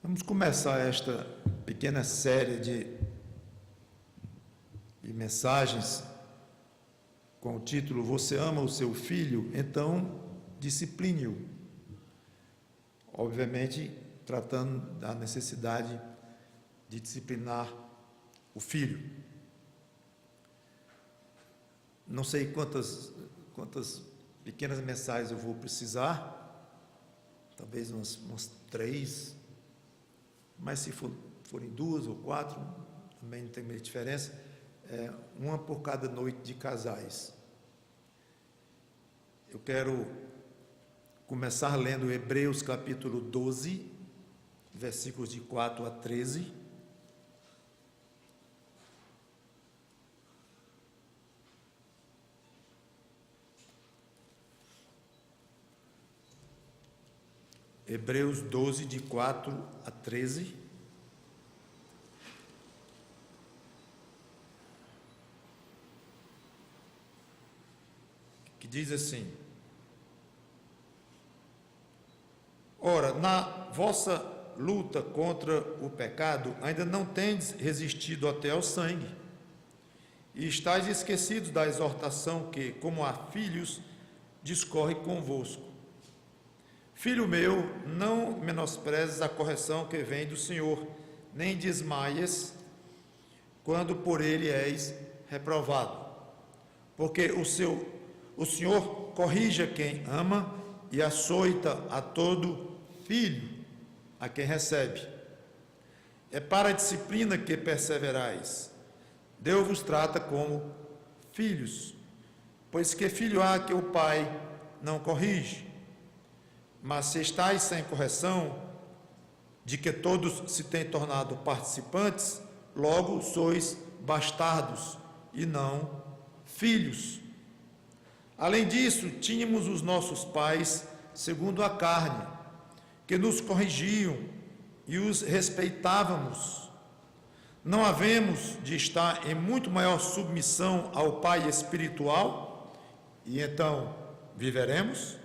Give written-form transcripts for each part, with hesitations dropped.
Vamos começar esta pequena série de mensagens com o título Você ama o seu filho? Então, discipline-o. Obviamente, tratando da necessidade de disciplinar o filho. Não sei quantas pequenas mensagens eu vou precisar, talvez umas 3, mas se forem 2 ou 4, também não tem muita diferença, uma por cada noite de casais. Eu quero começar lendo Hebreus capítulo 12, versículos de 4 a 13. Hebreus 12, de 4 a 13. Que diz assim: Ora, na vossa luta contra o pecado, ainda não tendes resistido até ao sangue, e estáis esquecidos da exortação que, como a filhos, discorre convosco. Filho meu, não menosprezes a correção que vem do Senhor, nem desmaies quando por ele és reprovado. Porque o Senhor corrige a quem ama e açoita a todo filho a quem recebe. É para a disciplina que perseverais. Deus vos trata como filhos, pois que filho há que o pai não corrige? Mas se estáis sem correção, de que todos se têm tornado participantes, logo sois bastardos e não filhos. Além disso, tínhamos os nossos pais, segundo a carne, que nos corrigiam e os respeitávamos. Não havemos de estar em muito maior submissão ao Pai espiritual, e então viveremos?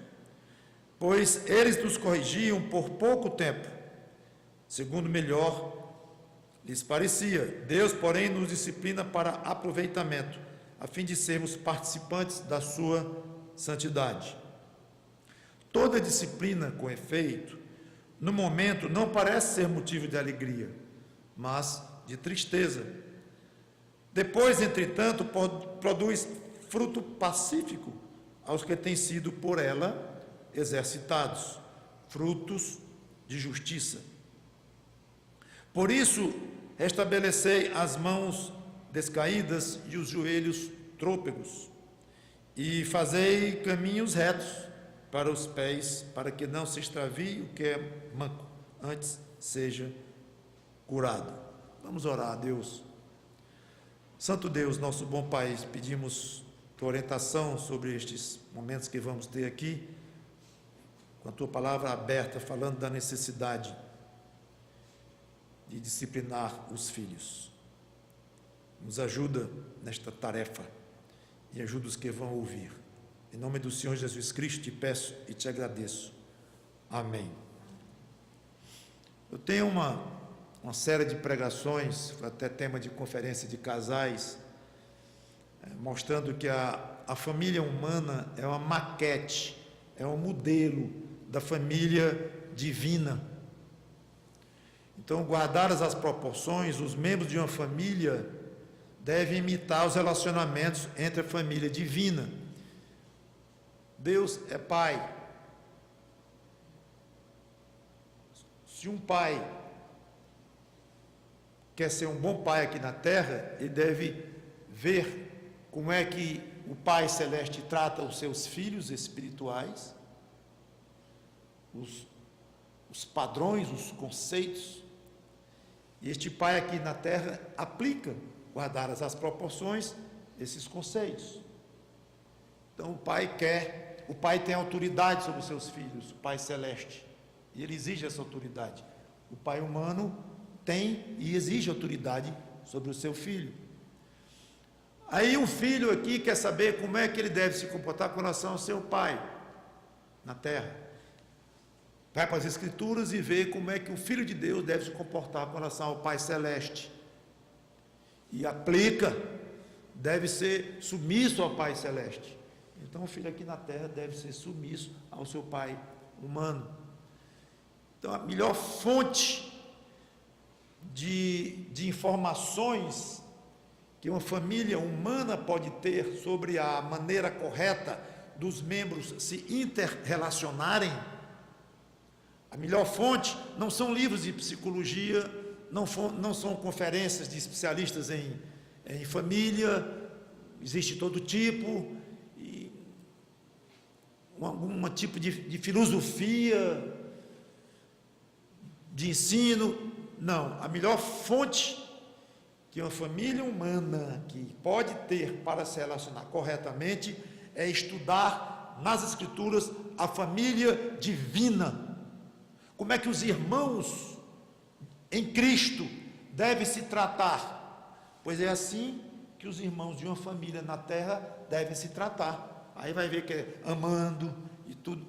Pois eles nos corrigiam por pouco tempo, segundo melhor lhes parecia. Deus, porém, nos disciplina para aproveitamento, a fim de sermos participantes da sua santidade. Toda disciplina, com efeito, no momento não parece ser motivo de alegria, mas de tristeza. Depois, entretanto, produz fruto pacífico aos que têm sido por ela exercitados, frutos de justiça. Por isso, restabelecei as mãos descaídas e os joelhos trôpegos, e fazei caminhos retos para os pés, para que não se extravie o que é manco, antes seja curado. Vamos orar a Deus. Santo Deus, nosso bom Pai, pedimos tua orientação sobre estes momentos que vamos ter aqui, com a tua palavra aberta, falando da necessidade de disciplinar os filhos. Nos ajuda nesta tarefa e ajuda os que vão ouvir. Em nome do Senhor Jesus Cristo te peço e te agradeço. Amém. Eu tenho uma série de pregações, até tema de conferência de casais, mostrando que a família humana é uma maquete, é um modelo da família divina. Então, guardadas as proporções, os membros de uma família devem imitar os relacionamentos entre a família divina. Deus é Pai. Se um pai quer ser um bom pai aqui na terra, ele deve ver como é que o Pai Celeste trata os seus filhos espirituais, os padrões, os conceitos, e este pai aqui na terra aplica, guardadas as proporções, esses conceitos. Então o pai tem autoridade sobre os seus filhos, o Pai Celeste, e ele exige essa autoridade. O pai humano tem e exige autoridade sobre o seu filho. Aí um filho aqui quer saber como é que ele deve se comportar com relação ao seu pai na terra. vai para as Escrituras e vê como é que o Filho de Deus deve se comportar com relação ao Pai Celeste. E aplica, deve ser submisso ao Pai Celeste. Então o filho aqui na terra deve ser submisso ao seu pai humano. Então a melhor fonte de informações que uma família humana pode ter sobre a maneira correta dos membros se interrelacionarem, a melhor fonte não são livros de psicologia, não são conferências de especialistas em família, existe todo tipo, algum tipo de filosofia, de ensino. Não, a melhor fonte que uma família humana que pode ter para se relacionar corretamente é estudar nas Escrituras a família divina. Como é que os irmãos em Cristo devem se tratar? Pois é assim que os irmãos de uma família na terra devem se tratar. Aí vai ver que é amando e tudo.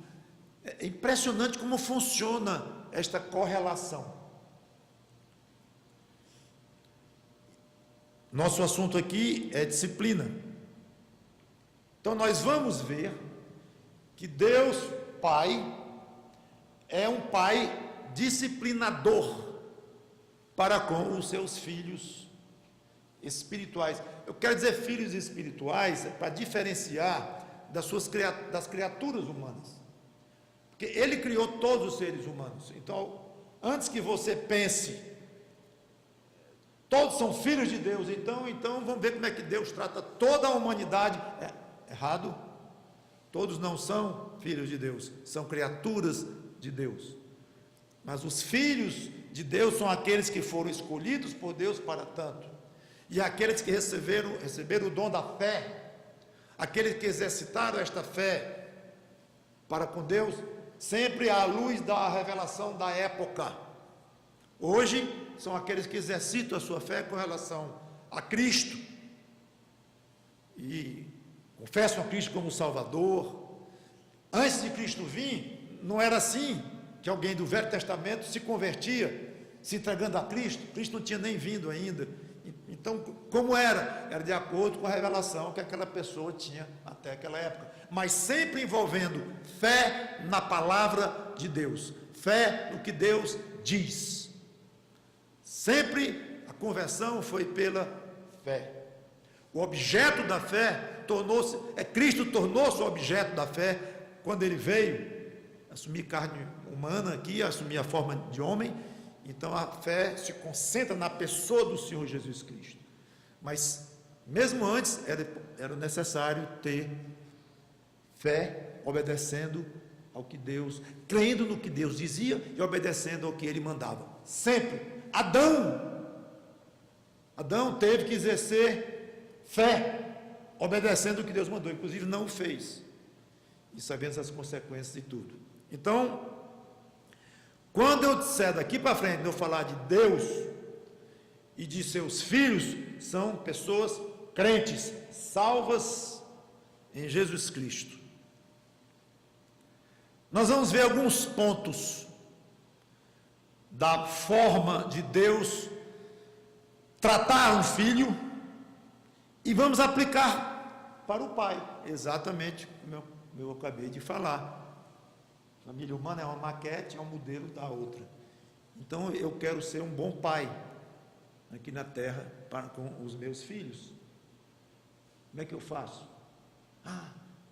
É impressionante como funciona esta correlação. Nosso assunto aqui é disciplina. Então nós vamos ver que Deus Pai é um pai disciplinador para com os seus filhos espirituais. Eu quero dizer filhos espirituais para diferenciar das criaturas humanas, porque Ele criou todos os seres humanos. Então, antes que você pense, todos são filhos de Deus, então vamos ver como é que Deus trata toda a humanidade. Errado. Todos não são filhos de Deus, são criaturas de Deus. Mas os filhos de Deus são aqueles que foram escolhidos por Deus para tanto. E aqueles que receberam o dom da fé, aqueles que exercitaram esta fé para com Deus, sempre à luz da revelação da época. Hoje, são aqueles que exercitam a sua fé com relação a Cristo e confessam a Cristo como Salvador. Antes de Cristo vir, não era assim, que alguém do Velho Testamento se convertia, se entregando a Cristo. Cristo não tinha nem vindo ainda. Então, como era? Era de acordo com a revelação que aquela pessoa tinha até aquela época, mas sempre envolvendo fé na palavra de Deus, fé no que Deus diz. Sempre a conversão foi pela fé. O objeto da fé Cristo tornou-se o objeto da fé quando Ele veio assumir carne humana aqui, assumir a forma de homem. Então a fé se concentra na pessoa do Senhor Jesus Cristo. Mas mesmo antes era necessário ter fé, obedecendo ao que Deus, crendo no que Deus dizia e obedecendo ao que Ele mandava. Sempre. Adão teve que exercer fé, obedecendo o que Deus mandou, inclusive não o fez. E sabemos as consequências de tudo. Então, quando eu disser daqui para frente, eu falar de Deus e de seus filhos, são pessoas crentes, salvas em Jesus Cristo. Nós vamos ver alguns pontos da forma de Deus tratar um filho e vamos aplicar para o pai, exatamente como eu acabei de falar. A família humana é uma maquete, é um modelo da outra. Então eu quero ser um bom pai aqui na terra com os meus filhos. Como é que eu faço?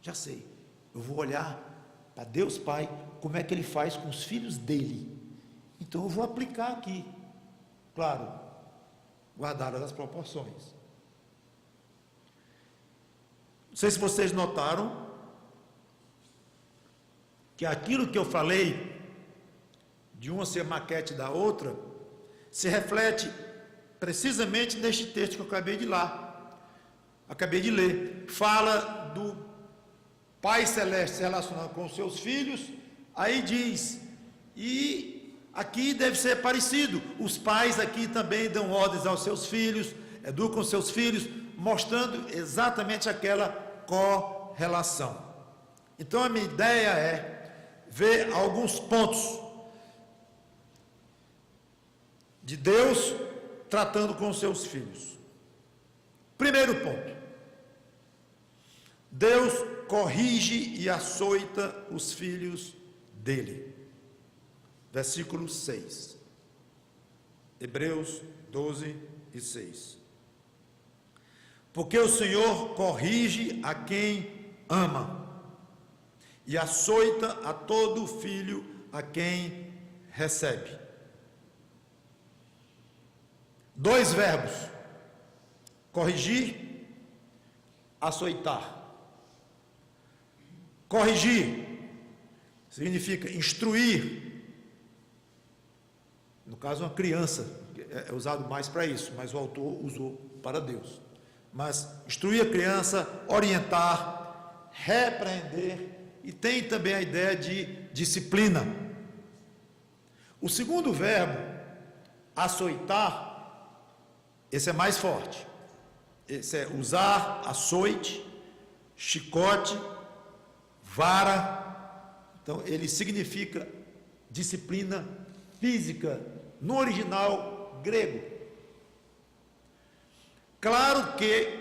Já sei. Eu vou olhar para Deus Pai, como é que Ele faz com os filhos dele. Então eu vou aplicar aqui. Claro, guardadas as proporções. Não sei se vocês notaram que aquilo que eu falei, de uma ser maquete da outra, se reflete precisamente neste texto que eu acabei de ler. Fala do Pai Celeste se relacionando com os seus filhos, aí diz, e aqui deve ser parecido, os pais aqui também dão ordens aos seus filhos, educam seus filhos, mostrando exatamente aquela correlação. Então a minha ideia é ver alguns pontos de Deus tratando com os seus filhos. Primeiro ponto: Deus corrige e açoita os filhos dele. Versículo 6. Hebreus 12:6. Porque o Senhor corrige a quem ama e açoita a todo filho a quem recebe. Dois verbos: corrigir, açoitar. Corrigir significa instruir. No caso, uma criança é usado mais para isso, mas o autor usou para Deus. Mas instruir a criança, orientar, repreender, e tem também a ideia de disciplina. O segundo verbo, açoitar, esse é mais forte. Esse é usar açoite, chicote, vara. Então ele significa disciplina física, no original grego. Claro que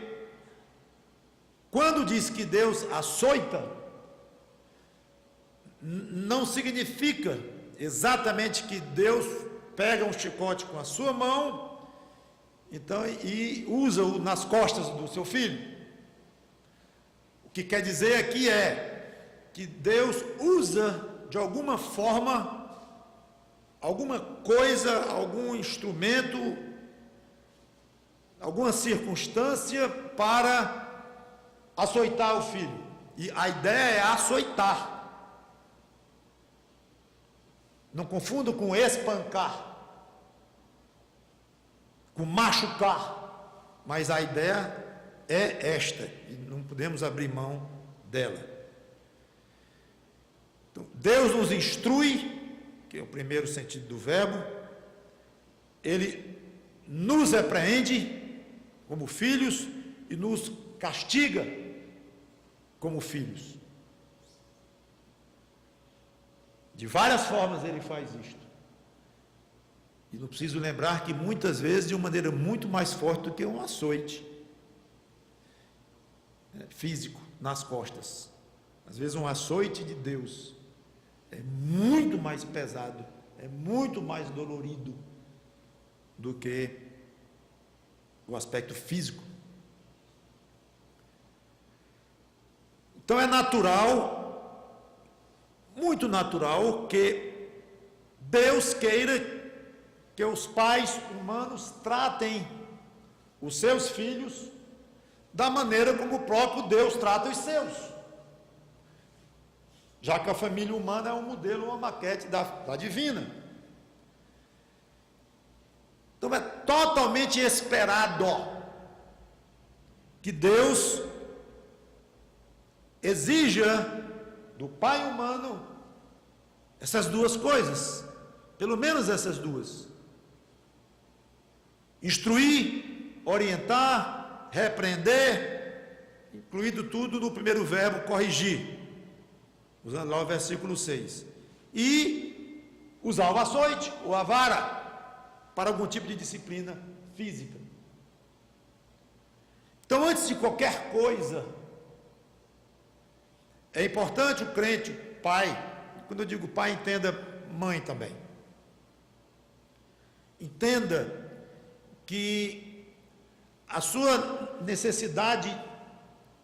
quando diz que Deus açoita, não significa exatamente que Deus pega um chicote com a sua mão, então, e usa-o nas costas do seu filho. O que quer dizer aqui é que Deus usa de alguma forma, alguma coisa, algum instrumento, alguma circunstância para açoitar o filho. E a ideia é açoitar. Não confunda com espancar, com machucar, mas a ideia é esta, e não podemos abrir mão dela. Então, Deus nos instrui, que é o primeiro sentido do verbo, Ele nos repreende como filhos e nos castiga como filhos. De várias formas Ele faz isto. E não preciso lembrar que muitas vezes de uma maneira muito mais forte do que um açoite físico nas costas. Às vezes um açoite de Deus é muito mais pesado, é muito mais dolorido do que o aspecto físico. Então é natural, muito natural, que Deus queira que os pais humanos tratem os seus filhos da maneira como o próprio Deus trata os seus. Já que a família humana é um modelo, uma maquete da divina. Então é totalmente esperado que Deus exija do pai humano essas duas coisas, pelo menos essas duas: instruir, orientar, repreender, incluído tudo no primeiro verbo, corrigir, usando lá o versículo 6, e usar o açoite ou a vara para algum tipo de disciplina física. Então, antes de qualquer coisa, é importante o crente, o pai, quando eu digo pai, entenda mãe também, entenda que a sua necessidade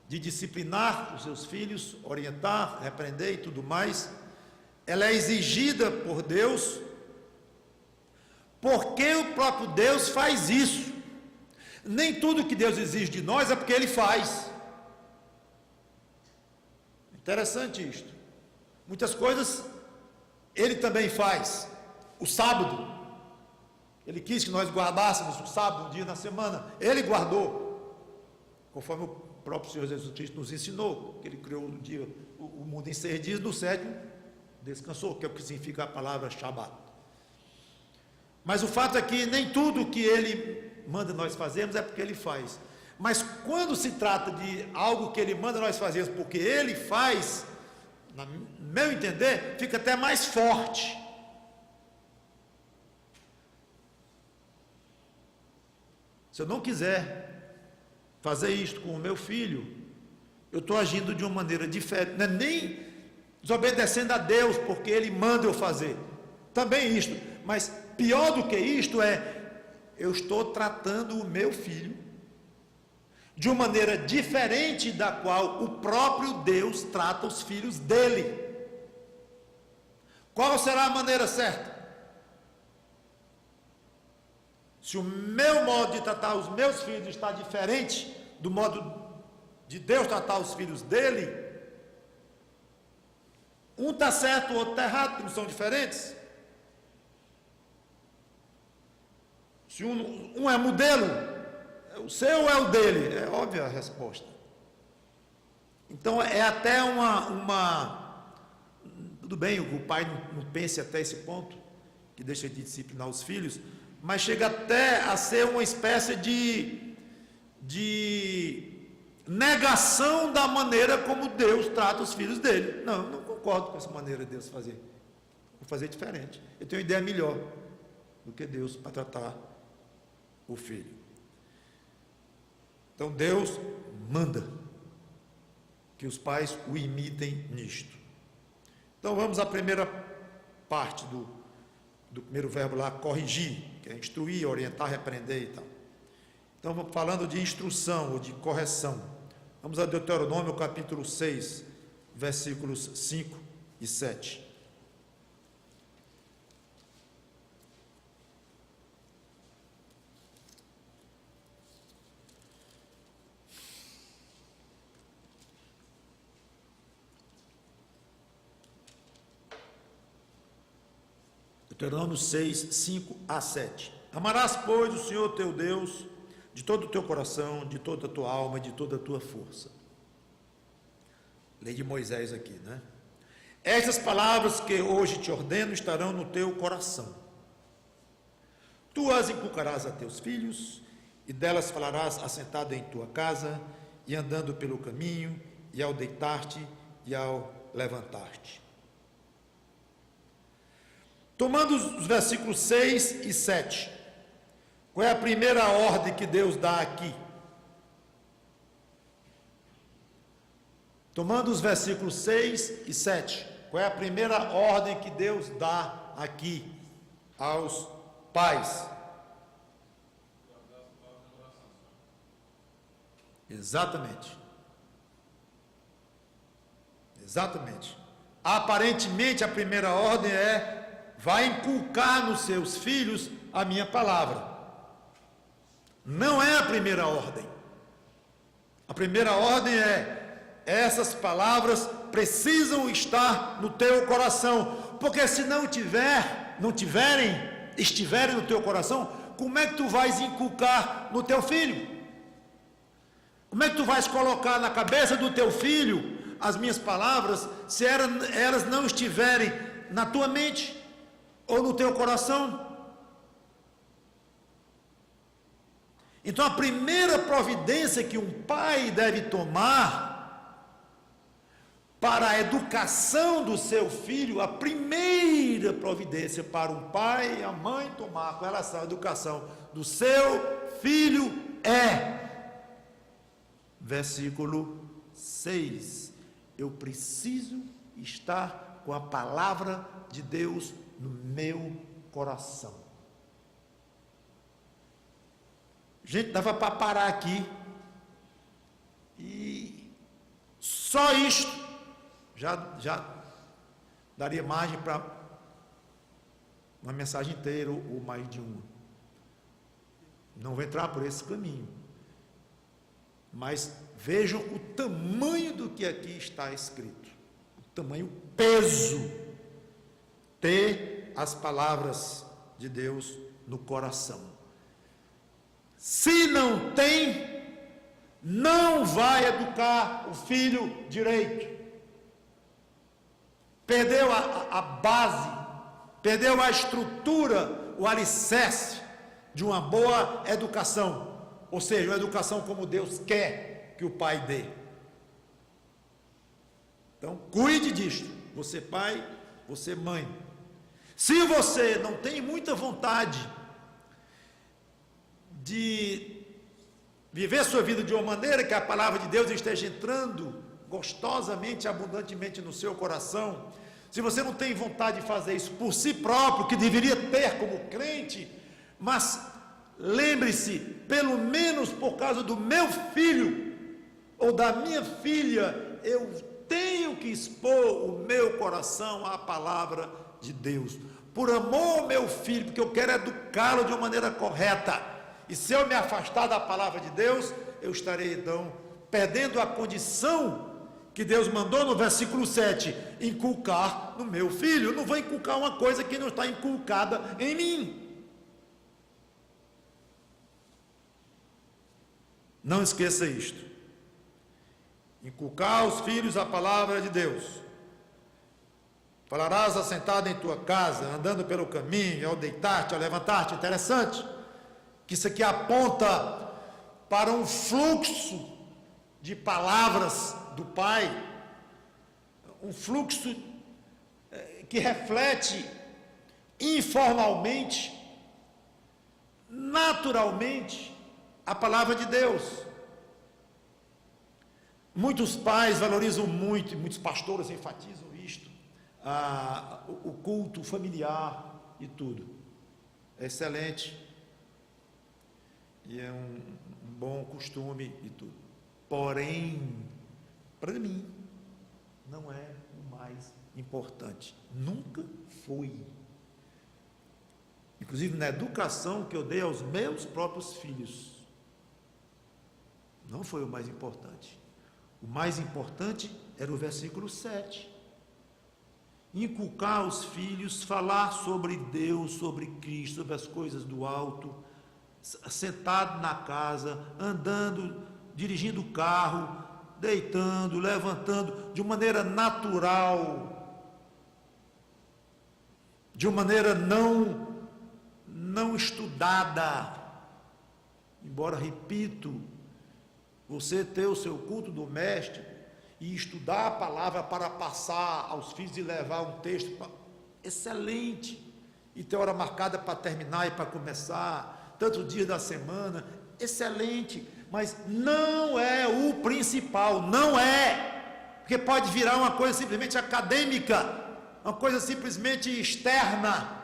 de disciplinar os seus filhos, orientar, repreender e tudo mais, ela é exigida por Deus, porque o próprio Deus faz isso. Nem tudo que Deus exige de nós é porque Ele faz. Interessante isto. Muitas coisas Ele também faz. O sábado, Ele quis que nós guardássemos o sábado, um dia na semana. Ele guardou, conforme o próprio Senhor Jesus Cristo nos ensinou, que Ele criou o mundo em 6 dias, no 7º descansou, que é o que significa a palavra Shabat. Mas o fato é que nem tudo que Ele manda nós fazermos é porque Ele faz. Mas quando se trata de algo que Ele manda nós fazermos porque Ele faz, no meu entender, fica até mais forte. Se eu não quiser fazer isto com o meu filho, eu estou agindo de uma maneira diferente, não é nem desobedecendo a Deus, porque Ele manda eu fazer, também isto, mas pior do que isto eu estou tratando o meu filho de uma maneira diferente da qual o próprio Deus trata os filhos dele. Qual será a maneira certa? Se o meu modo de tratar os meus filhos está diferente do modo de Deus tratar os filhos dele, um está certo, o outro está errado, porque não são diferentes. Se um é modelo, o seu é o dele, é óbvia a resposta. Então é até tudo bem, o pai não pense até esse ponto, que deixa de disciplinar os filhos, mas chega até a ser uma espécie de negação da maneira como Deus trata os filhos dele. Não concordo com essa maneira de Deus fazer. Vou fazer diferente. Eu tenho uma ideia melhor do que Deus para tratar o filho. Então Deus manda que os pais o imitem nisto. Então vamos à primeira parte do primeiro verbo lá, corrigir, que é instruir, orientar, repreender e tal. Então vamos falando de instrução ou de correção. Vamos a Deuteronômio capítulo 6, versículos 5 e 7. Deuteronômio 6, 5 a 7. Amarás, pois, o Senhor teu Deus de todo o teu coração, de toda a tua alma e de toda a tua força. Lei de Moisés aqui, né? Estas palavras que hoje te ordeno estarão no teu coração. Tu as inculcarás a teus filhos, e delas falarás assentado em tua casa, e andando pelo caminho, e ao deitar-te, e ao levantar-te. Tomando os versículos 6 e 7, qual é a primeira ordem que Deus dá aqui? Tomando os versículos 6 e 7, qual é a primeira ordem que Deus dá aqui aos pais? Exatamente. Exatamente. Aparentemente a primeira ordem vai inculcar nos seus filhos a minha palavra. Não é a primeira ordem. A primeira ordem essas palavras precisam estar no teu coração, porque se estiverem no teu coração, como é que tu vais inculcar no teu filho? Como é que tu vais colocar na cabeça do teu filho as minhas palavras, se elas não estiverem na tua mente ou no teu coração? Então a primeira providência que um pai deve tomar para a educação do seu filho, a primeira providência para um pai e a mãe tomar com relação à educação do seu filho versículo 6, eu preciso estar com a palavra de Deus no meu coração. Gente, dava para parar aqui e só isto já daria margem para uma mensagem inteira ou mais de uma. Não vou entrar por esse caminho, mas vejam o tamanho do que aqui está escrito, o tamanho, o peso, ter as palavras de Deus no coração. Se não tem, não vai educar o filho direito. Perdeu a base, perdeu a estrutura, o alicerce de uma boa educação, ou seja, uma educação como Deus quer que o pai dê. Então, cuide disto. Você pai, você mãe. Se você não tem muita vontade de viver sua vida de uma maneira que a palavra de Deus esteja entrando gostosamente, abundantemente no seu coração, se você não tem vontade de fazer isso por si próprio, que deveria ter como crente, mas lembre-se, pelo menos por causa do meu filho ou da minha filha, eu tenho que expor o meu coração à palavra de Deus, por amor ao meu filho, porque eu quero educá-lo de uma maneira correta. E se eu me afastar da palavra de Deus, eu estarei então perdendo a condição que Deus mandou no versículo 7, inculcar no meu filho. Eu não vou inculcar uma coisa que não está inculcada em mim. Não esqueça isto. Inculcar aos filhos a palavra de Deus. Falarás assentado em tua casa, andando pelo caminho, ao deitar-te, ao levantar-te. Interessante que isso aqui aponta para um fluxo de palavras do Pai, um fluxo que reflete informalmente, naturalmente, a palavra de Deus. Muitos pais valorizam muito, e muitos pastores enfatizam isto, o culto familiar e tudo. É excelente. E é um bom costume e tudo. Porém, para mim, não é o mais importante. Nunca foi. Inclusive na educação que eu dei aos meus próprios filhos, não foi o mais importante. O mais importante era o versículo 7. Inculcar aos filhos, falar sobre Deus, sobre Cristo, sobre as coisas do alto, sentado na casa, andando, dirigindo o carro, deitando, levantando, de uma maneira natural, de uma maneira não estudada. Embora, repito, você ter o seu culto doméstico e estudar a palavra para passar aos filhos e levar um texto excelente, e ter hora marcada para terminar e para começar, tantos dias da semana, excelente, mas não é o principal, não é, porque pode virar uma coisa simplesmente acadêmica, uma coisa simplesmente externa.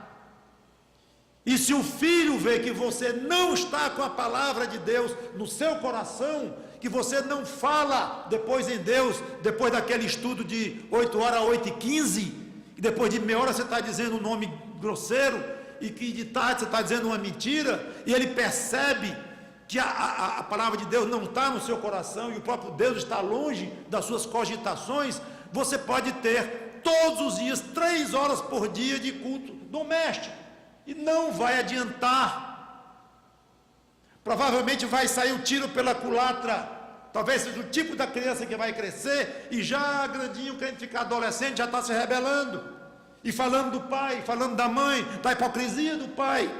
E se o filho vê que você não está com a palavra de Deus no seu coração, que você não fala depois em Deus, depois daquele estudo de 8 horas a 8h15, e depois de meia hora você está dizendo um nome grosseiro, e que de tarde você está dizendo uma mentira, e ele percebe que a palavra de Deus não está no seu coração, e o próprio Deus está longe das suas cogitações, você pode ter todos os dias, 3 horas por dia de culto doméstico, e não vai adiantar. Provavelmente vai sair o tiro pela culatra. Talvez seja o tipo da criança que vai crescer e já grandinho, querendo ficar adolescente, já está se rebelando e falando do pai, falando da mãe, da hipocrisia do pai,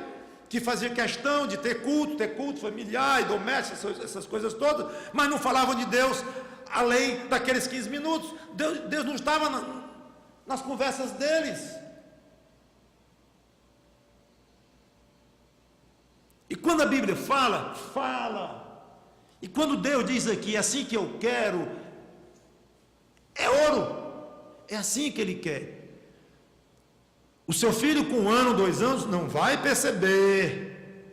que fazia questão de ter culto familiar e doméstico, essas coisas todas, mas não falavam de Deus além daqueles 15 minutos. Deus não estava nas conversas deles. E quando a Bíblia fala. E quando Deus diz aqui, é assim que eu quero, é ouro. É assim que Ele quer. O seu filho com 1 ano, 2 anos, não vai perceber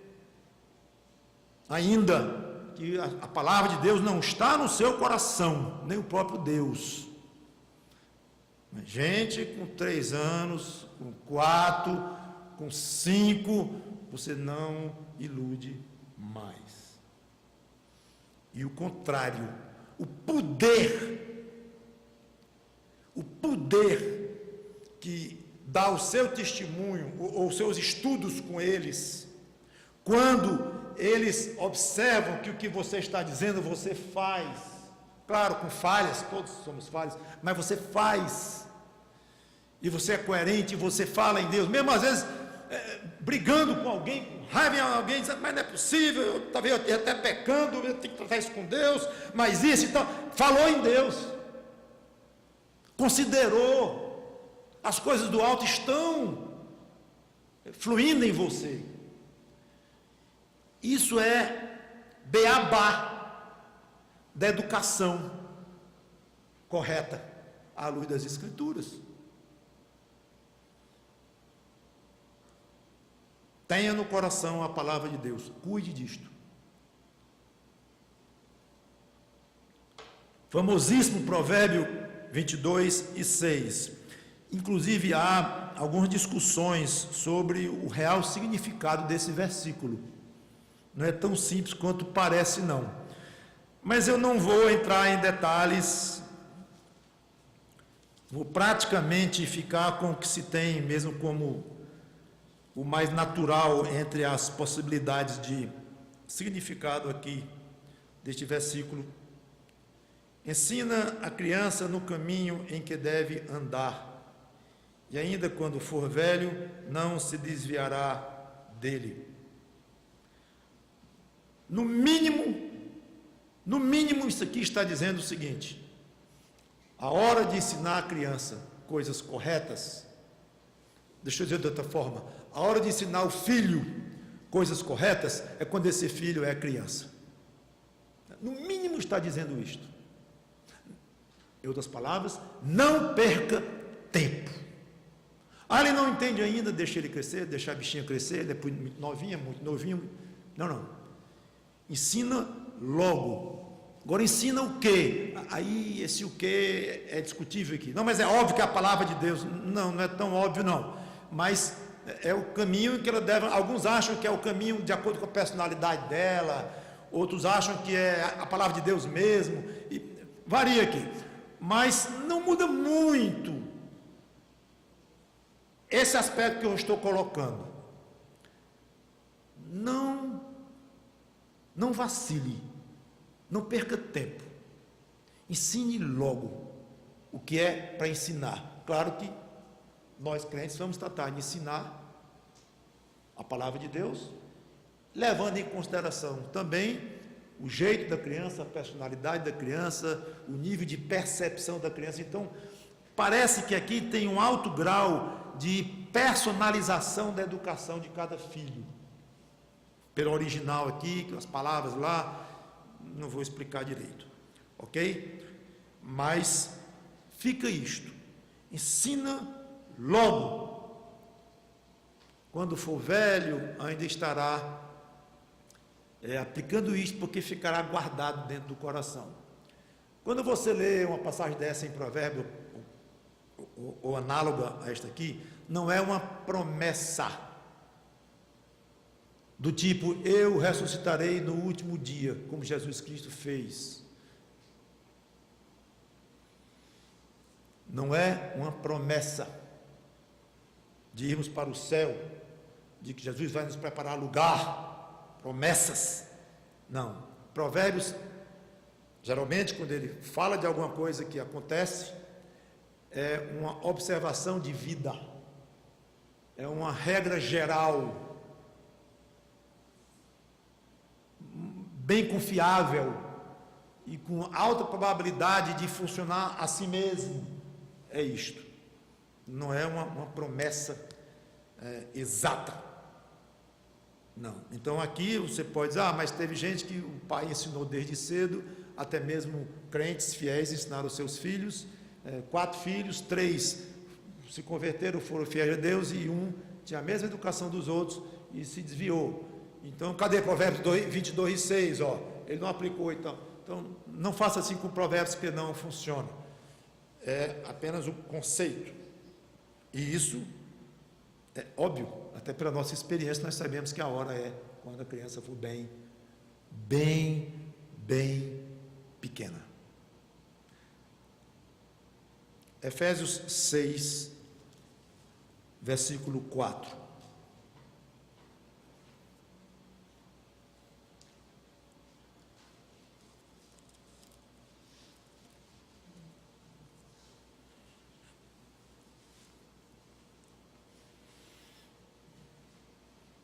ainda que a palavra de Deus não está no seu coração, nem o próprio Deus. Gente com 3 anos, com 4, com 5, você não ilude mais. E o contrário, o poder que dá o seu testemunho ou seus estudos com eles, quando eles observam que o que você está dizendo você faz, claro, com falhas, todos somos falhos, mas você faz, e você é coerente, você fala em Deus, mesmo às vezes brigando com alguém, com raiva em alguém, dizendo, mas não é possível, talvez eu esteja até pecando, eu tenho que tratar isso com Deus, mas isso, então, falou em Deus, considerou, as coisas do alto estão fluindo em você. Isso é beabá da educação correta à luz das Escrituras. Tenha no coração a palavra de Deus, cuide disto. Famosíssimo provérbio 22:6. Inclusive há algumas discussões sobre o real significado desse versículo. Não é tão simples quanto parece, não. Mas eu não vou entrar em detalhes, vou praticamente ficar com o que se tem mesmo como o mais natural entre as possibilidades de significado aqui deste versículo. Ensina a criança no caminho em que deve andar, e ainda quando for velho, não se desviará dele. No mínimo, isso aqui está dizendo o seguinte: a hora de ensinar a criança coisas corretas, deixa eu dizer de outra forma, a hora de ensinar o filho coisas corretas é quando esse filho é criança. No mínimo está dizendo isto. Em outras palavras, não perca tempo. Ele não entende ainda, deixa ele crescer, deixa a bichinha crescer, ele é muito novinho. Não. Ensina logo. Agora ensina o quê? Aí esse o quê é discutível aqui. Não, mas é óbvio que é a palavra de Deus. Não é tão óbvio não. Mas é o caminho que ela deve. Alguns acham que é o caminho de acordo com a personalidade dela, outros acham que é a palavra de Deus mesmo. E varia aqui. Mas não muda muito esse aspecto que eu estou colocando. Não vacile, não perca tempo, ensine logo o que é para ensinar. Claro que nós crentes vamos tratar de ensinar a palavra de Deus, levando em consideração também o jeito da criança, a personalidade da criança, o nível de percepção da criança. Então, parece que aqui tem um alto grau de personalização da educação de cada filho. Pelo original aqui, as palavras lá, não vou explicar direito, ok? Mas fica isto, ensina logo. Quando for velho, ainda estará aplicando isto, porque ficará guardado dentro do coração. Quando você lê uma passagem dessa em Provérbio, ou análoga a esta aqui, não é uma promessa do tipo, eu ressuscitarei no último dia, como Jesus Cristo fez. Não é uma promessa de irmos para o céu, de que Jesus vai nos preparar lugar, promessas. Não. Provérbios, geralmente, quando ele fala de alguma coisa que acontece, é uma observação de vida, é uma regra geral, bem confiável e com alta probabilidade de funcionar a si mesmo. É isto. Não é uma promessa exata. Não. Então aqui você pode dizer, mas teve gente que o pai ensinou desde cedo, até mesmo crentes fiéis ensinaram os seus filhos, 4 filhos, 3 se converteram, foram fiéis a Deus, e um tinha a mesma educação dos outros e se desviou. Então, cadê Provérbios 22:6? Ele não aplicou, então não faça assim com Provérbios, que não funciona. É apenas o conceito. E isso é óbvio, até pela nossa experiência, nós sabemos que a hora é quando a criança for bem pequena. Efésios 6, versículo 4.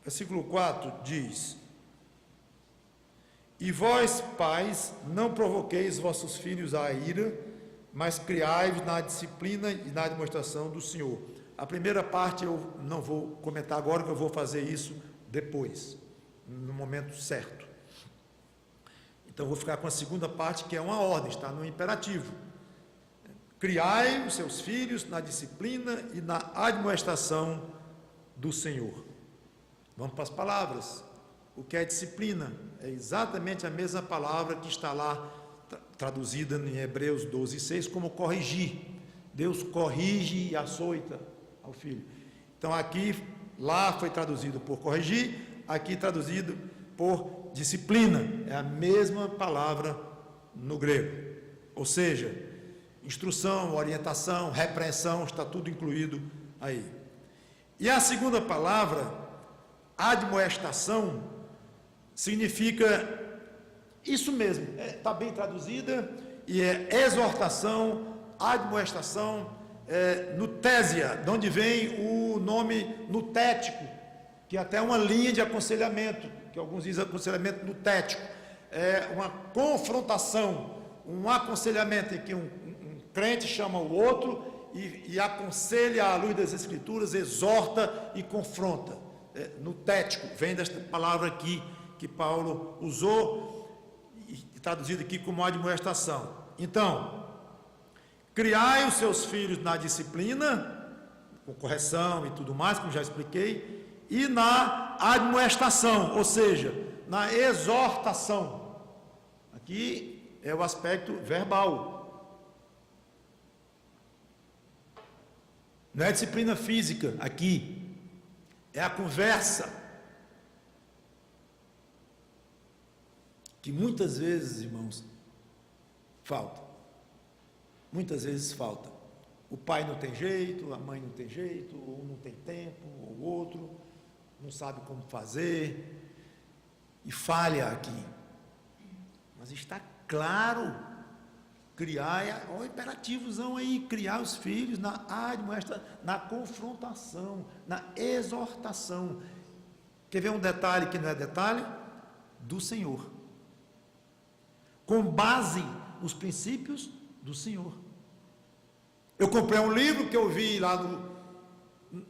Versículo 4 diz: E vós, pais, não provoqueis vossos filhos à ira, mas criai-vos na disciplina e na demonstração do Senhor. A primeira parte eu não vou comentar agora, que eu vou fazer isso depois, no momento certo. Então, vou ficar com a segunda parte, que é uma ordem, está no imperativo. Criai os seus filhos na disciplina e na admoestação do Senhor. Vamos para as palavras. O que é disciplina? É exatamente a mesma palavra que está lá traduzida em Hebreus 12:6 como corrigir. Deus corrige e açoita ao filho. Então aqui, lá foi traduzido por corrigir, aqui traduzido por disciplina. É a mesma palavra no grego. Ou seja, instrução, orientação, repreensão, está tudo incluído aí. E a segunda palavra, admoestação, significa isso mesmo, está bem traduzida, e é exortação, admoestação, nutésia, de onde vem o nome nutético, que é até uma linha de aconselhamento, que alguns dizem aconselhamento nutético, é uma confrontação, um aconselhamento em que um crente chama o outro e aconselha à luz das Escrituras, exorta e confronta. Nutético, vem desta palavra aqui que Paulo usou, e traduzido aqui como admoestação. Então, criai os seus filhos na disciplina, com correção e tudo mais, como já expliquei, e na admoestação, ou seja, na exortação. Aqui é o aspecto verbal. Não é disciplina física aqui, é a conversa, que muitas vezes, irmãos, falta. Muitas vezes falta. O pai não tem jeito, a mãe não tem jeito, ou um não tem tempo, ou o outro não sabe como fazer, e falha aqui. Mas está claro, criar, olha o imperativozão aí, criar os filhos na admoestação, na confrontação, na exortação. Quer ver um detalhe que não é detalhe? Do Senhor. Com base nos princípios do Senhor. Eu comprei um livro que eu vi lá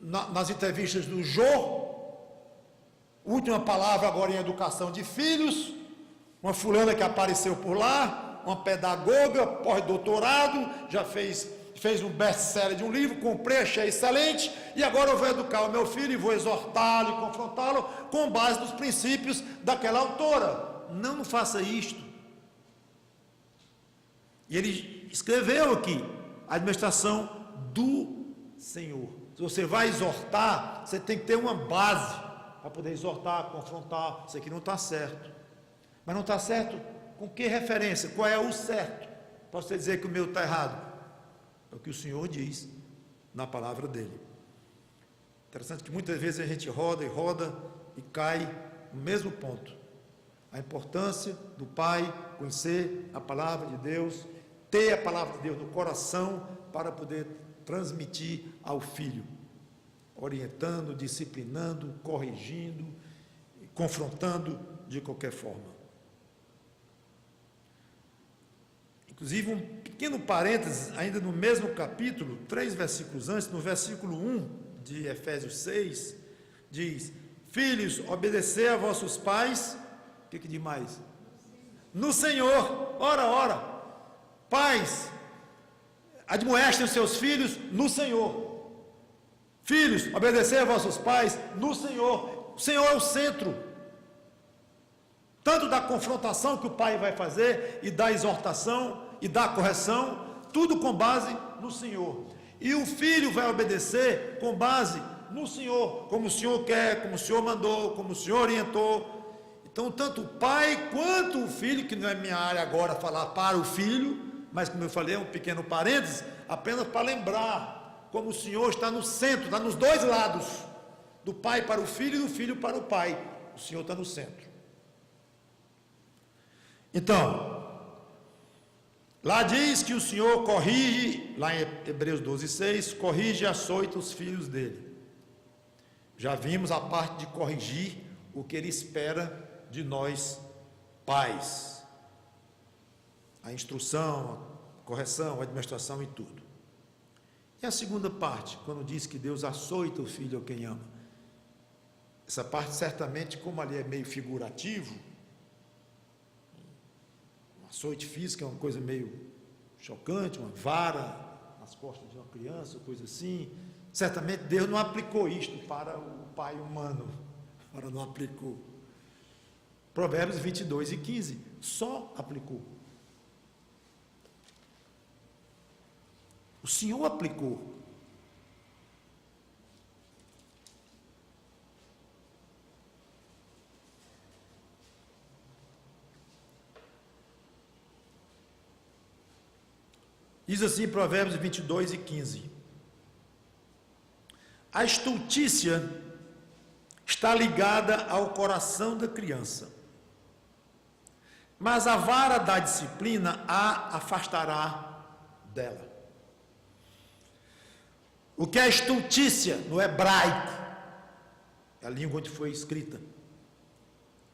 nas entrevistas do Jô, última palavra agora em educação de filhos, uma fulana que apareceu por lá, uma pedagoga, pós-doutorado, já fez um best-seller de um livro, comprei, achei excelente, e agora eu vou educar o meu filho e vou exortá-lo e confrontá-lo com base nos princípios daquela autora. Não faça isto. E ele escreveu aqui, a administração do Senhor. Se você vai exortar, você tem que ter uma base para poder exortar, confrontar. Isso aqui não está certo. Mas não está certo com que referência? Qual é o certo? Posso você dizer que o meu está errado? É o que o Senhor diz na palavra dele. Interessante que muitas vezes a gente roda e roda e cai no mesmo ponto. A importância do pai conhecer a palavra de Deus, ter a palavra de Deus no coração para poder transmitir ao filho, orientando, disciplinando, corrigindo, confrontando de qualquer forma. Inclusive, um pequeno parênteses, ainda no mesmo capítulo, 3 versículos antes, no versículo 1 de Efésios 6, diz: filhos, obedecei a vossos pais, o que diz mais? No Senhor, ora, pais, admoestem os seus filhos no Senhor. Filhos, obedecei a vossos pais no Senhor. O Senhor é o centro, tanto da confrontação que o pai vai fazer, e da exortação, e da correção, tudo com base no Senhor. E o filho vai obedecer com base no Senhor, como o Senhor quer, como o Senhor mandou, como o Senhor orientou. Então, tanto o pai quanto o filho, que não é minha área agora falar para o filho, mas como eu falei, é um pequeno parênteses, apenas para lembrar como o Senhor está no centro, está nos dois lados, do pai para o filho e do filho para o pai. O Senhor está no centro. Então, lá diz que o Senhor corrige, lá em Hebreus 12:6, corrige e açoita os filhos dele. Já vimos a parte de corrigir, o que ele espera de nós, pais. A instrução, correção, administração e tudo. E a segunda parte, quando diz que Deus açoita o filho a quem ama. Essa parte, certamente, como ali é meio figurativo, um açoite físico é uma coisa meio chocante, uma vara nas costas de uma criança, coisa assim. Certamente Deus não aplicou isto para o pai humano, não aplicou. Provérbios 22:15, só aplicou. O Senhor aplicou. Diz assim, Provérbios 22:15. A estultícia está ligada ao coração da criança, mas a vara da disciplina a afastará dela. O que é estultícia no hebraico? É a língua onde foi escrita.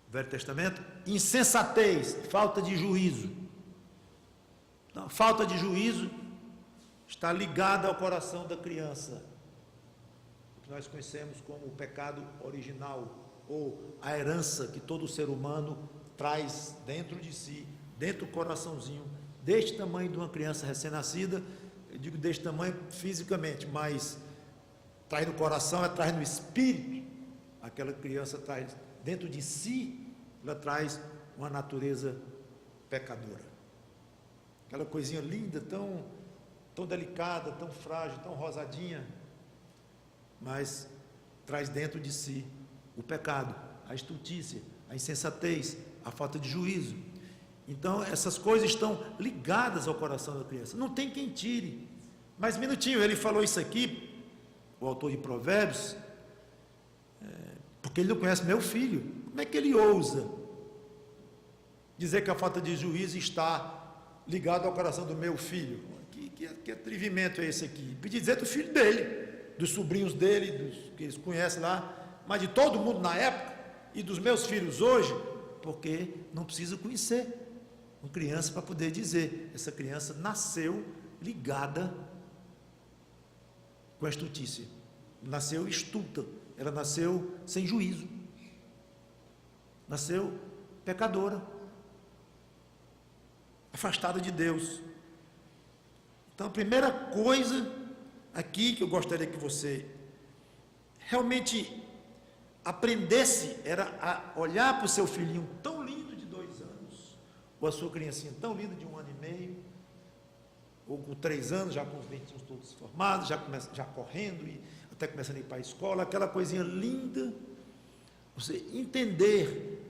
Velho Testamento. Insensatez, falta de juízo. Então, a falta de juízo está ligada ao coração da criança. O que nós conhecemos como o pecado original, ou a herança que todo ser humano traz dentro de si, dentro do coraçãozinho, deste tamanho de uma criança recém-nascida. Eu digo deste tamanho fisicamente, mas traz no coração, traz no espírito. Aquela criança traz dentro de si, ela traz uma natureza pecadora. Aquela coisinha linda, tão delicada, tão frágil, tão rosadinha, mas traz dentro de si o pecado, a estultícia, a insensatez, a falta de juízo. Então, essas coisas estão ligadas ao coração da criança. Não tem quem tire. Mas, minutinho, ele falou isso aqui, o autor de Provérbios, porque ele não conhece meu filho. Como é que ele ousa dizer que a falta de juízo está ligada ao coração do meu filho? Que atrevimento é esse aqui? Podia dizer do filho dele, dos sobrinhos dele, dos que eles conhecem lá, mas de todo mundo na época, e dos meus filhos hoje, porque não precisa conhecer uma criança para poder dizer, essa criança nasceu ligada com a estultícia, nasceu estulta, ela nasceu sem juízo, nasceu pecadora, afastada de Deus. Então, a primeira coisa aqui que eu gostaria que você realmente aprendesse era a olhar para o seu filhinho tão lindo de 2 anos, ou a sua criancinha tão linda de 1 ano e meio, ou com 3 anos, já com os dentinhos todos formados, já correndo e até começando a ir para a escola, aquela coisinha linda, você entender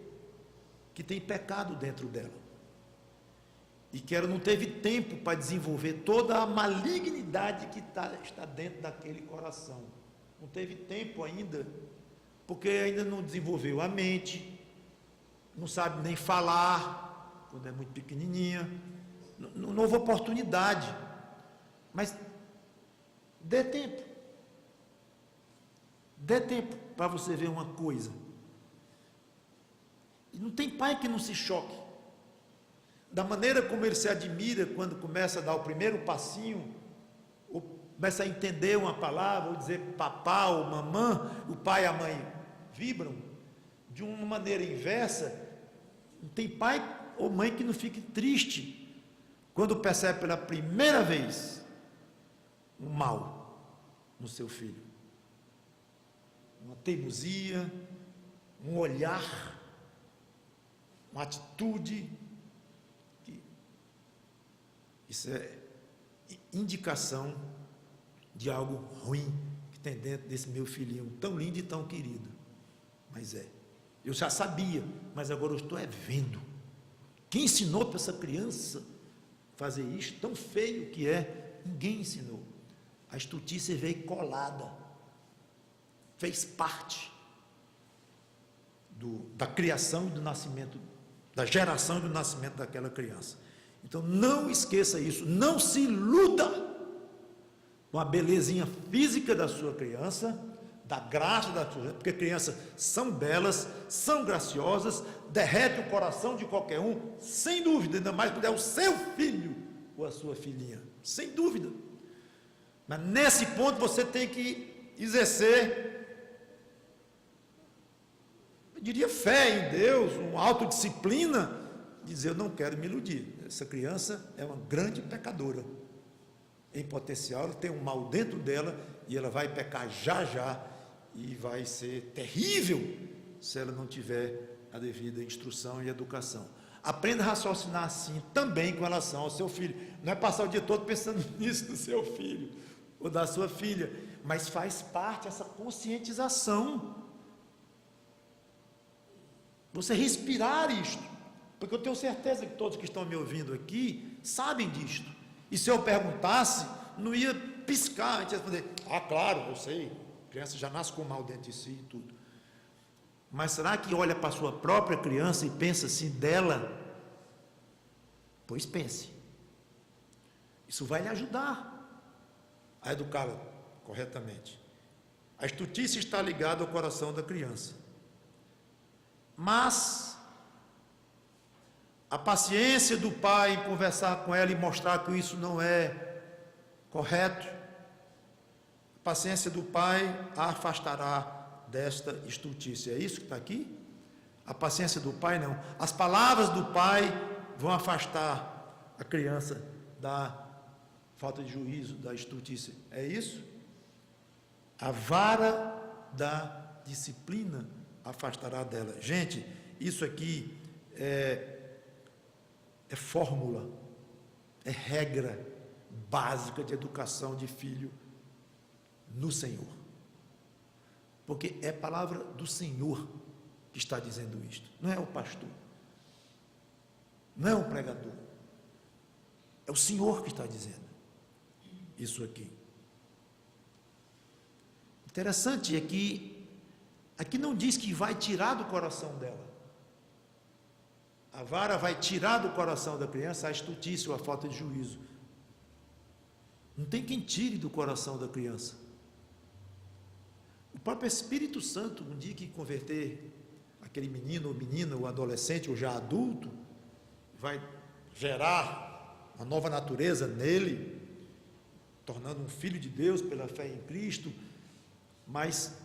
que tem pecado dentro dela, e que ela não teve tempo para desenvolver toda a malignidade que está dentro daquele coração, não teve tempo ainda, porque ainda não desenvolveu a mente, não sabe nem falar, quando é muito pequenininha, não houve oportunidade, mas dê tempo para você ver uma coisa, e não tem pai que não se choque, da maneira como ele se admira quando começa a dar o primeiro passinho, ou começa a entender uma palavra, ou dizer papá ou mamã, o pai e a mãe vibram, de uma maneira inversa, não tem pai ou mãe que não fique triste, quando percebe pela primeira vez um mal no seu filho, uma teimosia, um olhar, uma atitude, isso é indicação de algo ruim que tem dentro desse meu filhinho, tão lindo e tão querido. Mas eu já sabia, mas agora eu estou vendo. Quem ensinou para essa criança fazer isso, tão feio que é? Ninguém ensinou. A estultícia veio colada, fez parte da criação e do nascimento, da geração e do nascimento daquela criança. Então não esqueça isso, não se iluda com a belezinha física da sua criança, da graça da sua, porque crianças são belas, são graciosas, derrete o coração de qualquer um, sem dúvida, ainda mais quando é o seu filho, ou a sua filhinha, sem dúvida. Mas nesse ponto você tem que exercer, eu diria, fé em Deus, uma autodisciplina, dizer: eu não quero me iludir. Essa criança é uma grande pecadora. Em potencial, ela tem um mal dentro dela e ela vai pecar já já e vai ser terrível se ela não tiver a devida instrução e educação. Aprenda a raciocinar assim também com relação ao seu filho. Não é passar o dia todo pensando nisso do seu filho ou da sua filha, mas faz parte essa conscientização. Você respirar isto, porque eu tenho certeza que todos que estão me ouvindo aqui sabem disto. E se eu perguntasse, não ia piscar, a gente ia responder: ah, claro, eu sei, a criança já nasce com mal dentro de si e tudo. Mas será que olha para a sua própria criança e pensa assim dela? Pois pense. Isso vai lhe ajudar a educá-la corretamente. A estultícia está ligada ao coração da criança. Mas a paciência do pai em conversar com ela e mostrar que isso não é correto, a paciência do pai a afastará desta estultícia. É isso que está aqui? A paciência do pai não. As palavras do pai vão afastar a criança da falta de juízo, da estultícia. É isso? A vara da disciplina afastará dela. Gente, isso aqui é fórmula, é regra básica de educação de filho no Senhor. Porque é a palavra do Senhor que está dizendo isto. Não é o pastor, não é o pregador, é o Senhor que está dizendo isso aqui. Interessante é que aqui não diz que vai tirar do coração dela. A vara vai tirar do coração da criança a estultícia ou a falta de juízo. Não tem quem tire do coração da criança. O próprio Espírito Santo, um dia que converter aquele menino ou menina, ou adolescente, ou já adulto, vai gerar uma nova natureza nele, tornando um filho de Deus pela fé em Cristo, mas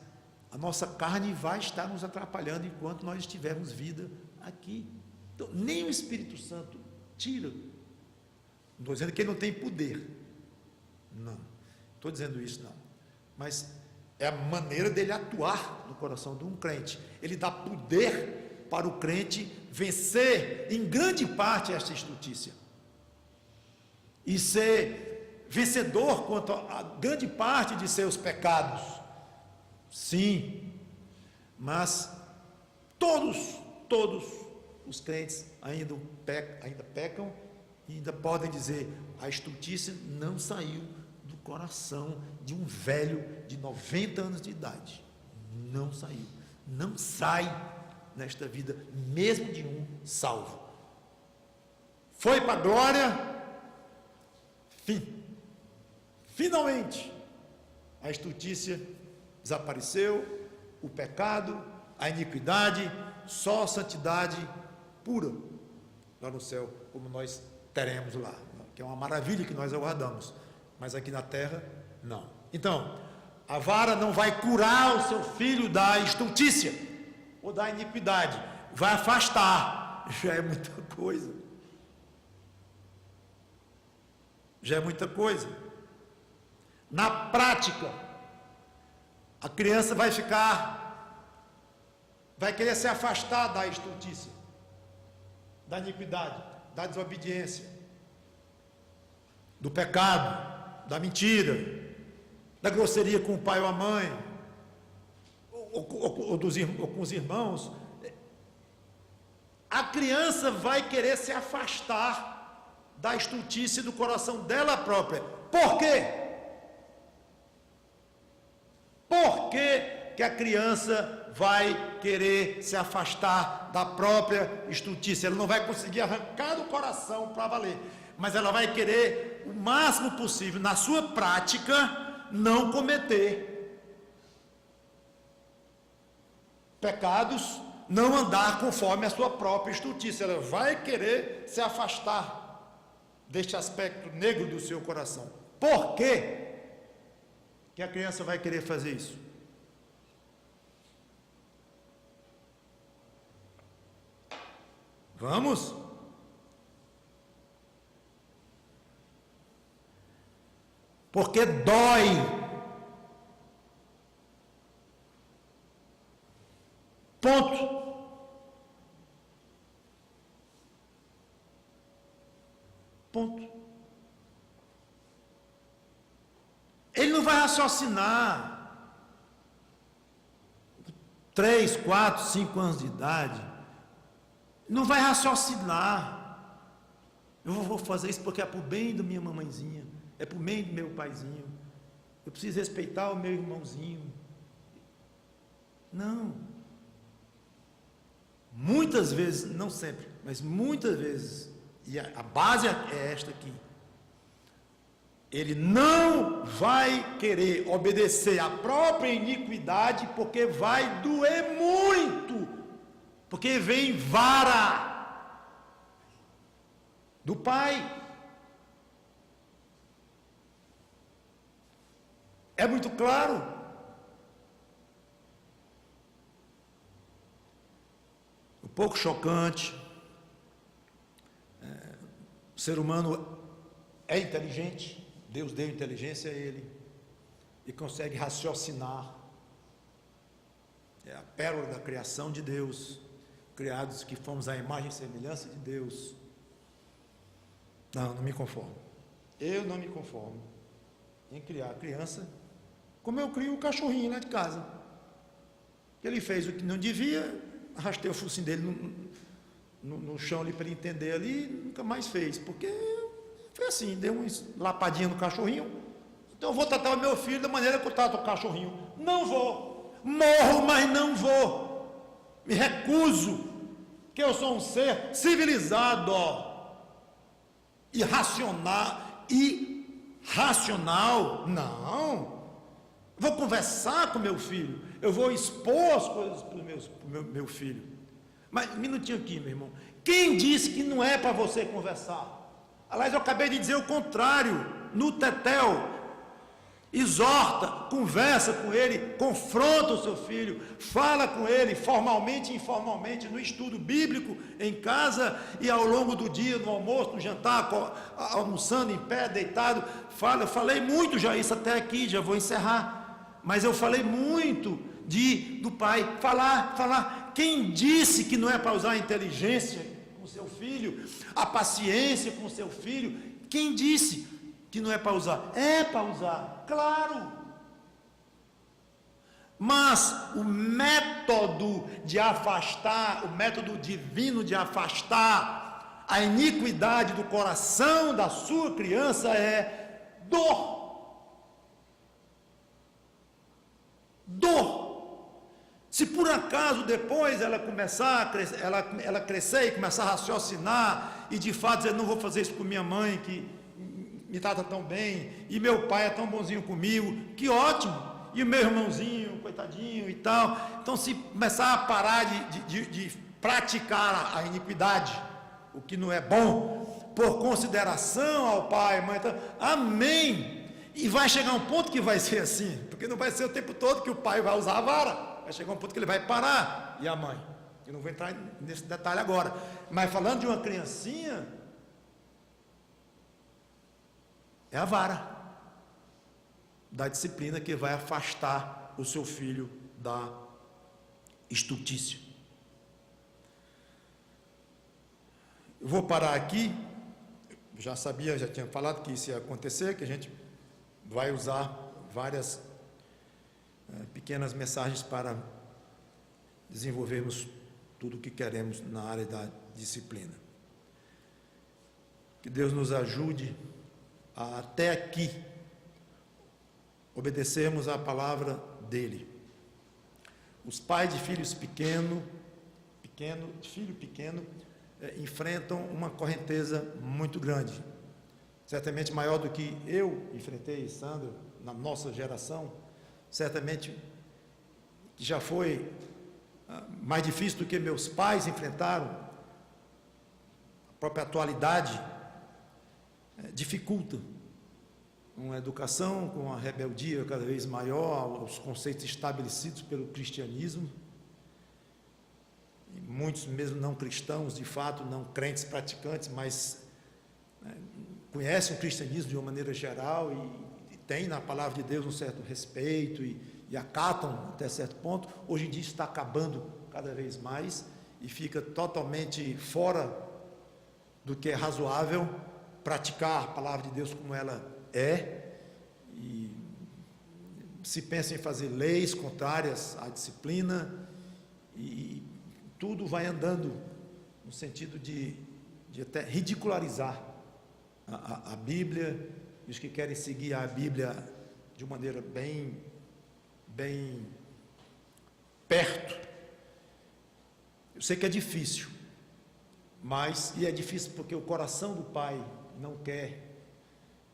a nossa carne vai estar nos atrapalhando enquanto nós estivermos vida aqui. Então, nem o Espírito Santo tira. Não estou dizendo que ele não tem poder, não estou dizendo isso não, mas é a maneira dele atuar no coração de um crente. Ele dá poder para o crente vencer em grande parte esta estultícia e ser vencedor quanto a grande parte de seus pecados. Sim, mas todos os crentes ainda pecam e ainda podem dizer: a estultícia não saiu do coração de um velho de 90 anos de idade. Não saiu, não sai nesta vida, mesmo de um salvo. Foi para a glória, finalmente a estultícia desapareceu, o pecado, a iniquidade, só a santidade pura lá no céu, como nós teremos lá, que é uma maravilha que nós aguardamos, mas aqui na terra não. Então, a vara não vai curar o seu filho da estultícia ou da iniquidade, vai afastar. Já é muita coisa, já é muita coisa. Na prática, a criança vai querer se afastar da estultícia, da iniquidade, da desobediência, do pecado, da mentira, da grosseria com o pai ou a mãe, ou com os irmãos. A criança vai querer se afastar da estultícia do coração dela própria. Por quê? Por que a criança vai querer se afastar da própria estultícia? Ela não vai conseguir arrancar do coração para valer, mas ela vai querer o máximo possível, na sua prática, não cometer pecados, não andar conforme a sua própria estultícia. Ela vai querer se afastar deste aspecto negro do seu coração. Por quê que a criança vai querer fazer isso? Vamos? Porque dói. Ponto. Ponto. Ele não vai raciocinar. 3, 4, 5 anos de idade. Não vai raciocinar. Eu vou fazer isso porque é para o bem da minha mamãezinha. É para o bem do meu paizinho. Eu preciso respeitar o meu irmãozinho. Não. Muitas vezes, não sempre, mas muitas vezes, e a base é esta aqui, ele não vai querer obedecer à própria iniquidade, porque vai doer muito, porque vem vara do pai. É muito claro. Um pouco chocante. O ser humano é inteligente, Deus deu inteligência a ele e consegue raciocinar. É a pérola da criação de Deus, criados que fomos à imagem e semelhança de Deus. Não me conformo. Eu não me conformo em criar a criança como eu crio o cachorrinho lá de casa. Ele fez o que não devia, arrastei o focinho dele no chão ali para ele entender ali, nunca mais fez, porque foi assim, deu uma lapadinha no cachorrinho. Então eu vou tratar o meu filho da maneira que eu trato o cachorrinho. Não vou, morro, mas não vou, me recuso, que eu sou um ser civilizado, irracional, não. Vou conversar com meu filho, eu vou expor as coisas para o meu filho. Mas, um minutinho aqui, meu irmão. Quem disse que não é para você conversar? Aliás, eu acabei de dizer o contrário. No tetel, exorta, conversa com ele, confronta o seu filho, fala com ele formalmente e informalmente, no estudo bíblico, em casa e ao longo do dia, no almoço, no jantar, almoçando em pé, deitado. Eu falei muito já isso até aqui, já vou encerrar. Mas eu falei muito do pai, falar. Quem disse que não é para usar a inteligência com seu filho, a paciência com seu filho? Quem disse que não é para usar? É para usar, claro. Mas o método de afastar, o método divino de afastar a iniquidade do coração da sua criança é dor. Dor. Se por acaso depois ela começar a crescer, ela crescer e começar a raciocinar, e de fato dizer, não vou fazer isso com minha mãe, que me trata tão bem, e meu pai é tão bonzinho comigo, que ótimo, e o meu irmãozinho, coitadinho e tal. Então, se começar a parar de praticar a iniquidade, o que não é bom, por consideração ao pai, mãe, então, amém. E vai chegar um ponto que vai ser assim, porque não vai ser o tempo todo que o pai vai usar a vara. Vai chegar um ponto que ele vai parar. E a mãe? Eu não vou entrar nesse detalhe agora. Mas falando de uma criancinha, é a vara da disciplina que vai afastar o seu filho da estultícia. Eu vou parar aqui. Já tinha falado que isso ia acontecer, que a gente vai usar várias pequenas mensagens para desenvolvermos tudo o que queremos na área da disciplina. Que Deus nos ajude a, até aqui, obedecermos à palavra dEle. Os pais de filho pequeno, enfrentam uma correnteza muito grande, certamente maior do que eu enfrentei, Sandro, na nossa geração, certamente que já foi mais difícil do que meus pais enfrentaram, a própria atualidade dificulta uma educação com a rebeldia cada vez maior aos conceitos estabelecidos pelo cristianismo. E muitos mesmo não cristãos, de fato, não crentes praticantes, mas conhecem o cristianismo de uma maneira geral e têm na palavra de Deus um certo respeito e acatam até certo ponto. Hoje em dia está acabando cada vez mais e fica totalmente fora do que é razoável praticar a palavra de Deus como ela é, e se pensa em fazer leis contrárias à disciplina, e tudo vai andando no sentido de até ridicularizar a Bíblia, e os que querem seguir a Bíblia de uma maneira bem perto. Eu sei que é difícil, e é difícil porque o coração do pai não quer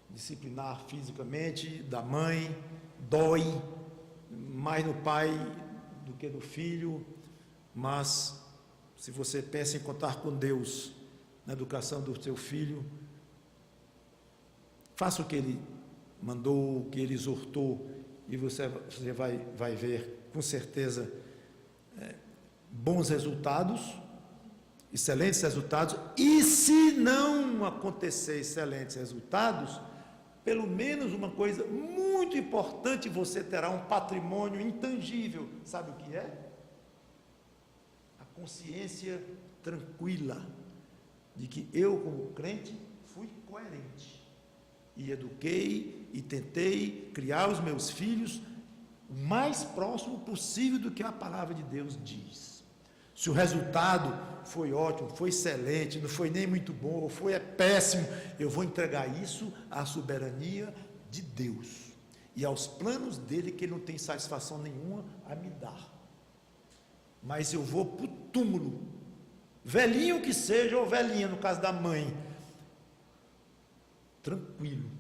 disciplinar fisicamente, da mãe, dói mais no pai do que no filho, mas se você pensa em contar com Deus na educação do seu filho, faça o que ele mandou, o que ele exortou, e você vai ver com certeza bons resultados, excelentes resultados. E se não acontecer excelentes resultados, pelo menos uma coisa muito importante, você terá um patrimônio intangível. Sabe o que é? A consciência tranquila de que eu, como crente, fui coerente e eduquei e tentei criar os meus filhos o mais próximo possível do que a palavra de Deus diz. Se o resultado foi ótimo, foi excelente, não foi nem muito bom, ou foi péssimo, eu vou entregar isso à soberania de Deus e aos planos dele, que ele não tem satisfação nenhuma a me dar. Mas eu vou para o túmulo, velhinho que seja, ou velhinha, no caso da mãe, tranquilo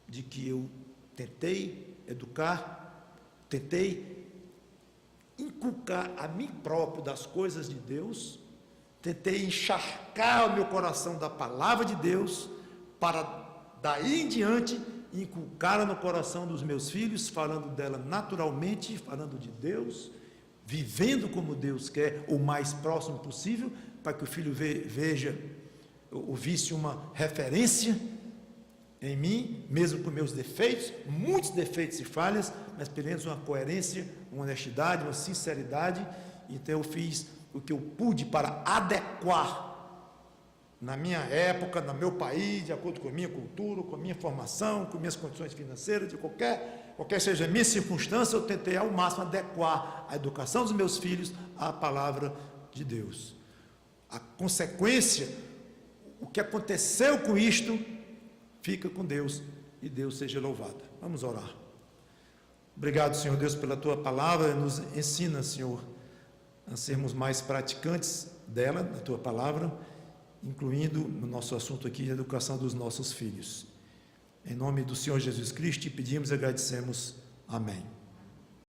de que eu tentei educar, tentei inculcar a mim próprio das coisas de Deus, tentei encharcar o meu coração da palavra de Deus, para daí em diante inculcá-la no coração dos meus filhos, falando dela naturalmente, falando de Deus, vivendo como Deus quer, o mais próximo possível, para que o filho veja, ou visse uma referência em mim, mesmo com meus defeitos, muitos defeitos e falhas, mas pelo menos uma coerência, uma honestidade, uma sinceridade. Então eu fiz o que eu pude para adequar na minha época, no meu país, de acordo com a minha cultura, com a minha formação, com minhas condições financeiras, de qualquer seja a minha circunstância, eu tentei ao máximo adequar a educação dos meus filhos à palavra de Deus. A consequência, o que aconteceu com isto, fica com Deus, e Deus seja louvado. Vamos orar. Obrigado, Senhor Deus, pela Tua palavra. Nos ensina, Senhor, a sermos mais praticantes dela, da Tua palavra, incluindo no nosso assunto aqui, a educação dos nossos filhos. Em nome do Senhor Jesus Cristo, te pedimos e agradecemos. Amém.